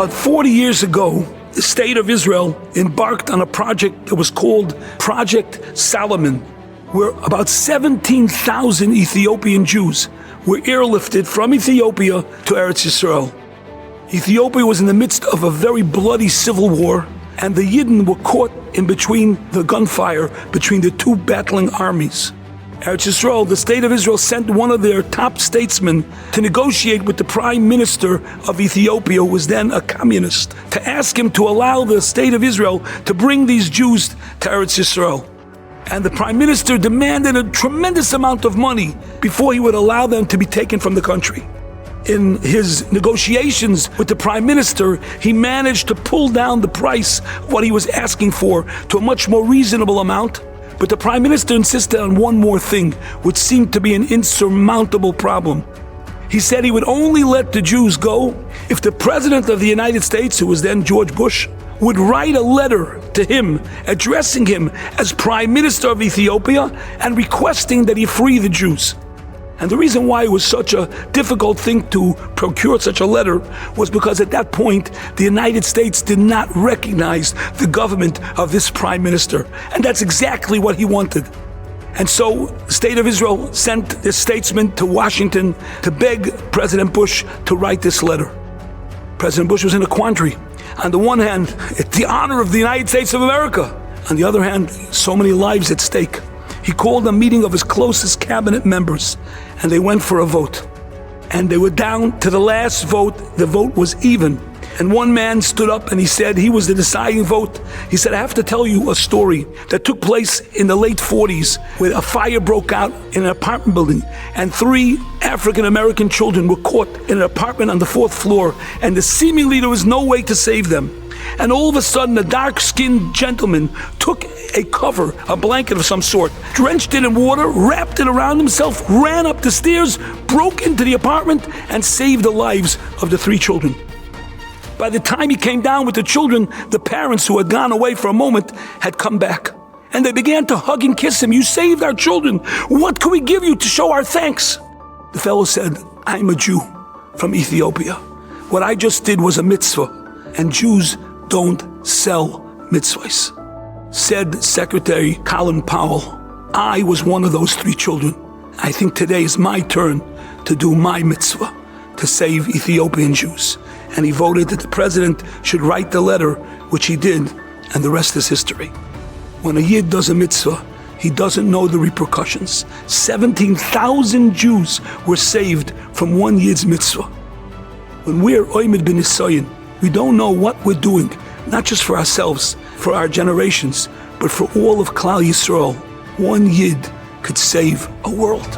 About 40 years ago, the state of Israel embarked on a project that was called Project Salomon, where about 17,000 Ethiopian Jews were airlifted from Ethiopia to Eretz Yisrael. Ethiopia was in the midst of a very bloody civil war, and the Yidden were caught in between the gunfire between the two battling armies. Eretz Yisrael, the state of Israel, sent one of their top statesmen to negotiate with the prime minister of Ethiopia, who was then a communist, to ask him to allow the state of Israel to bring these Jews to Eretz Yisrael. And the prime minister demanded a tremendous amount of money before he would allow them to be taken from the country. In his negotiations with the prime minister, he managed to pull down the price of what he was asking for to a much more reasonable amount. But the prime minister insisted on one more thing, which seemed to be an insurmountable problem. He said he would only let the Jews go if the president of the United States, who was then George Bush, would write a letter to him addressing him as prime minister of Ethiopia and requesting that he free the Jews. And the reason why it was such a difficult thing to procure such a letter was because at that point, the United States did not recognize the government of this prime minister. And that's exactly what he wanted. And so the state of Israel sent this statesman to Washington to beg President Bush to write this letter. President Bush was in a quandary. On the one hand, it's the honor of the United States of America. On the other hand, so many lives at stake. He called a meeting of his closest cabinet members, and they went for a vote. And they were down to the last vote. The vote was even. And one man stood up and he said he was the deciding vote. He said, I have to tell you a story that took place in the late 40s, where a fire broke out in an apartment building, and 3 African-American children were caught in an apartment on the 4th floor, and seemingly there was no way to save them. And all of a sudden, a dark-skinned gentleman took a cover, a blanket of some sort, drenched it in water, wrapped it around himself, ran up the stairs, broke into the apartment, and saved the lives of the 3 children. By the time he came down with the children, the parents who had gone away for a moment had come back. And they began to hug and kiss him. You saved our children. What can we give you to show our thanks? The fellow said, I'm a Jew from Ethiopia. What I just did was a mitzvah, and Jews don't sell mitzvahs. Said Secretary Colin Powell, I was one of those 3 children. I think today is my turn to do my mitzvah, to save Ethiopian Jews. And he voted that the president should write the letter, which he did, and the rest is history. When a Yid does a mitzvah, he doesn't know the repercussions. 17,000 Jews were saved from one Yid's mitzvah. When we're Oymid bin Nisayin, we don't know what we're doing, not just for ourselves, for our generations, but for all of Klal Yisrael. One Yid could save a world.